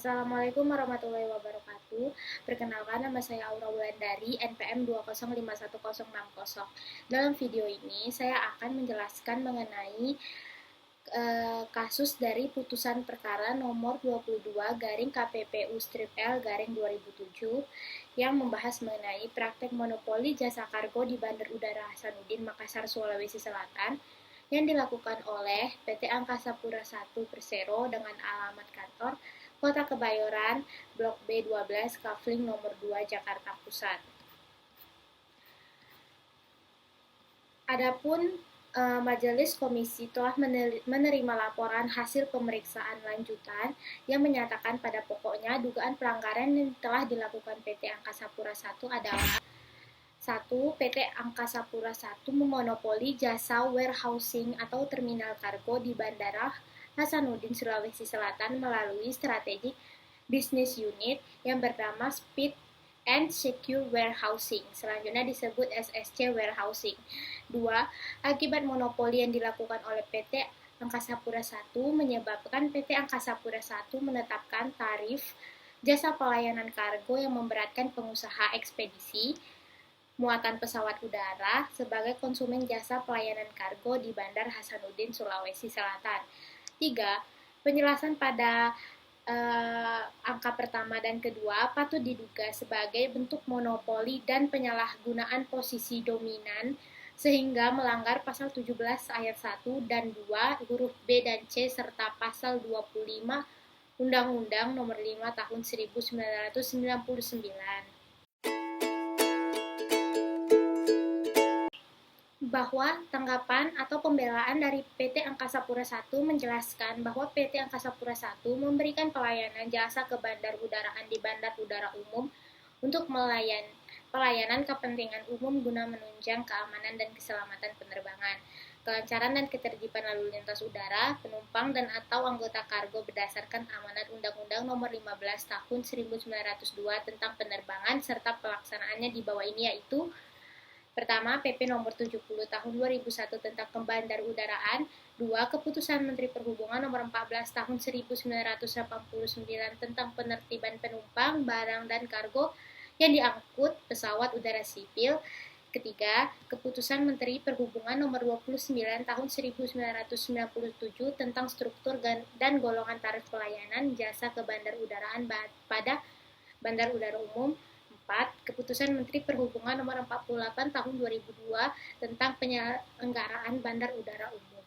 Assalamualaikum warahmatullahi wabarakatuh. Perkenalkan, nama saya Aura Wulandari, NPM 2051060. Dalam video ini, saya akan menjelaskan mengenai kasus dari putusan perkara nomor 22 garing KPPU strip L garing 2007 yang membahas mengenai praktek monopoli jasa kargo di Bandar Udara Hasanuddin, Makassar, Sulawesi Selatan yang dilakukan oleh PT Angkasa Pura I Persero dengan alamat kantor Kota Kebayoran, Blok B12, Kafling nomor 2, Jakarta Pusat. Adapun Majelis Komisi telah menerima laporan hasil pemeriksaan lanjutan yang menyatakan pada pokoknya dugaan pelanggaran yang telah dilakukan PT Angkasa Pura I adalah 1. PT Angkasa Pura I memonopoli jasa warehousing atau terminal kargo di Bandara Hasanuddin, Sulawesi Selatan melalui strategic business unit yang bernama Speed and Secure Warehousing, selanjutnya disebut SSC Warehousing. 2. Akibat monopoli yang dilakukan oleh PT Angkasa Pura I menyebabkan PT Angkasa Pura I menetapkan tarif jasa pelayanan kargo yang memberatkan pengusaha ekspedisi muatan pesawat udara sebagai konsumen jasa pelayanan kargo di Bandar Hasanuddin, Sulawesi Selatan. 3. Penjelasan pada angka pertama dan kedua patut diduga sebagai bentuk monopoli dan penyalahgunaan posisi dominan sehingga melanggar pasal 17 ayat 1 dan 2 huruf B dan C serta pasal 25 Undang-Undang Nomor 5 Tahun 1999. Bahwa tanggapan atau pembelaan dari PT Angkasa Pura I menjelaskan bahwa PT Angkasa Pura I memberikan pelayanan jasa ke bandar udaraan di bandar udara umum untuk pelayanan kepentingan umum guna menunjang keamanan dan keselamatan penerbangan, kelancaran dan ketertiban lalu lintas udara, penumpang dan atau anggota kargo berdasarkan amanat Undang-Undang Nomor 15 Tahun 1902 tentang penerbangan serta pelaksanaannya di bawah ini yaitu: Pertama, PP nomor 70 tahun 2001 tentang kebandarudaraan. 2. Keputusan Menteri Perhubungan nomor 14 tahun 1989 tentang penertiban penumpang, barang, dan kargo yang diangkut pesawat udara sipil. Ketiga, Keputusan Menteri Perhubungan nomor 29 tahun 1997 tentang struktur dan golongan tarif pelayanan jasa kebandarudaraan pada bandar udara umum. 4. Keputusan Menteri Perhubungan nomor 48 tahun 2002 tentang penyelenggaraan bandar udara umum.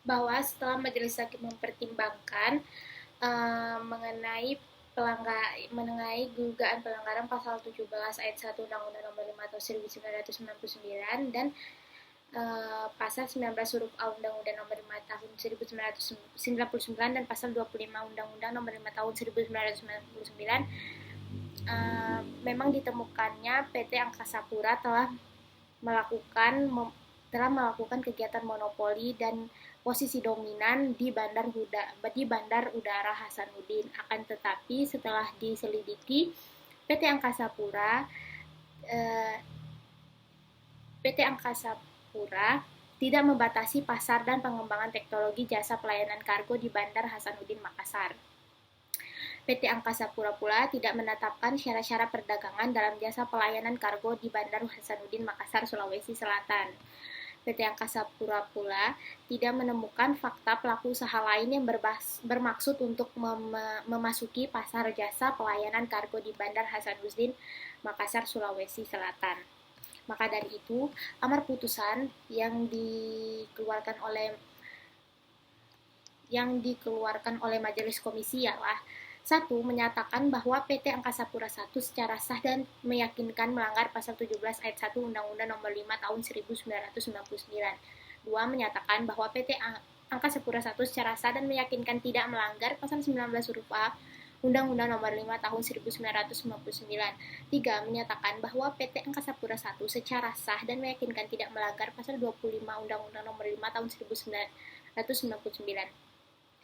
Bahwa setelah majelis hakim mempertimbangkan mengenai dugaan pelanggaran pasal 17 ayat 1 Undang-Undang Nomor 5 Tahun 1999 dan pasal 19 huruf A Undang-Undang Nomor 5 Tahun 1999 dan pasal 25 Undang-Undang Nomor 5 Tahun 1999, memang ditemukannya PT Angkasa Pura telah melakukan kegiatan monopoli dan posisi dominan di bandar udara Hasanuddin. Akan tetapi setelah diselidiki, PT Angkasa Pura tidak membatasi pasar dan pengembangan teknologi jasa pelayanan kargo di Bandar Hasanuddin, Makassar. PT Angkasa Pura pula tidak menetapkan syarat-syarat perdagangan dalam jasa pelayanan kargo di Bandar Hasanuddin, Makassar, Sulawesi Selatan. PT Angkasa Pura pula tidak menemukan fakta pelaku usaha lain yang bermaksud untuk memasuki pasar jasa pelayanan kargo di Bandar Hasanuddin, Makassar, Sulawesi Selatan. Maka dari itu, amar putusan yang dikeluarkan oleh Majelis Komisi ialah: 1. Menyatakan bahwa PT Angkasa Pura I secara sah dan meyakinkan melanggar pasal 17 ayat 1 Undang-Undang Nomor 5 Tahun 1999. 2. Menyatakan bahwa PT Angkasa Pura I secara sah dan meyakinkan tidak melanggar pasal 19 huruf A Undang-Undang Nomor 5 Tahun 1999. 3. Menyatakan bahwa PT Angkasa Pura I secara sah dan meyakinkan tidak melanggar pasal 25 Undang-Undang Nomor 5 Tahun 1999.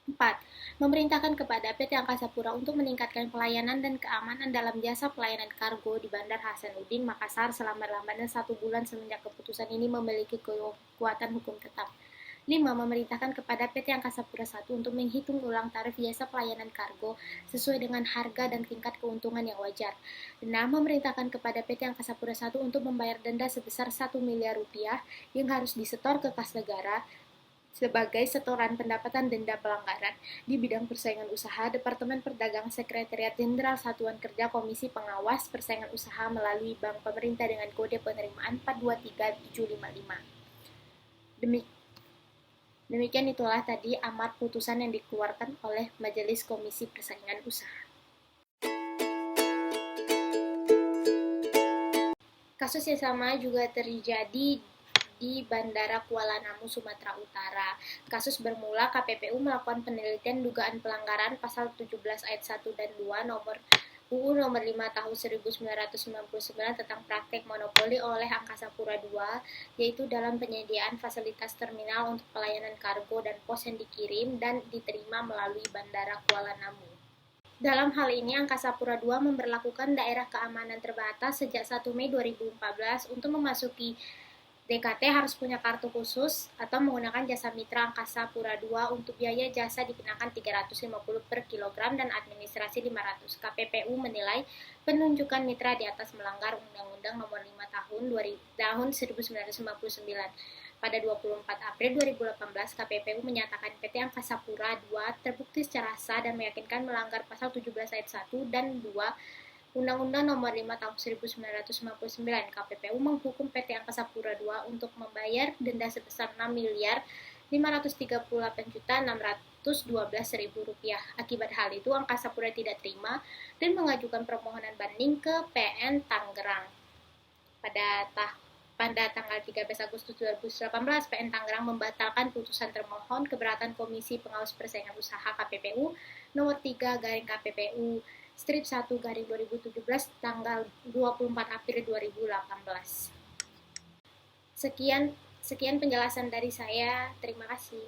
4. Memerintahkan kepada PT Angkasa Pura untuk meningkatkan pelayanan dan keamanan dalam jasa pelayanan kargo di Bandar Hasanuddin, Makassar selama-lamanya 1 bulan semenjak keputusan ini memiliki kekuatan hukum tetap. 5. Memerintahkan kepada PT Angkasa Pura I untuk menghitung ulang tarif jasa pelayanan kargo sesuai dengan harga dan tingkat keuntungan yang wajar. 6. Memerintahkan kepada PT Angkasa Pura I untuk membayar denda sebesar 1 miliar rupiah yang harus disetor ke kas negara sebagai setoran pendapatan denda pelanggaran di bidang persaingan usaha. Departemen Perdagangan Sekretariat Jenderal Satuan Kerja Komisi Pengawas Persaingan Usaha melalui Bank Pemerintah dengan kode penerimaan 423755. Demikian itulah tadi amar putusan yang dikeluarkan oleh Majelis Komisi Persaingan Usaha. Kasus yang sama juga terjadi di Bandara Kuala Namu, Sumatera Utara. Kasus bermula KPPU melakukan penelitian dugaan pelanggaran pasal 17 ayat 1 dan 2 UU nomor 5 tahun 1999 tentang praktek monopoli oleh Angkasa Pura II, yaitu dalam penyediaan fasilitas terminal untuk pelayanan kargo dan pos yang dikirim dan diterima melalui Bandara Kuala Namu. Dalam hal ini, Angkasa Pura II memberlakukan daerah keamanan terbatas sejak 1 Mei 2014 untuk memasuki DKT harus punya kartu khusus atau menggunakan jasa mitra Angkasa Pura II. Untuk biaya jasa dikenakan 350 per kilogram dan administrasi 500. KPPU menilai penunjukan mitra di atas melanggar Undang-Undang Nomor 5 tahun 1999. Pada 24 April 2018, KPPU menyatakan PT Angkasa Pura II terbukti secara sah dan meyakinkan melanggar pasal 17 ayat 1 dan 2 Undang-Undang Nomor 5 Tahun 1999. KPPU menghukum PT Angkasa Pura II untuk membayar denda sebesar 6.538.612.000 rupiah. Akibat hal itu, Angkasa Pura tidak terima dan mengajukan permohonan banding ke PN Tangerang. Pada tanggal 13 Agustus 2018, PN Tangerang membatalkan putusan termohon keberatan Komisi Pengawas Persaingan Usaha KPPU nomor 3/KPPU Strip 1/2017 tanggal 24 April 2018. Sekian penjelasan dari saya. Terima kasih.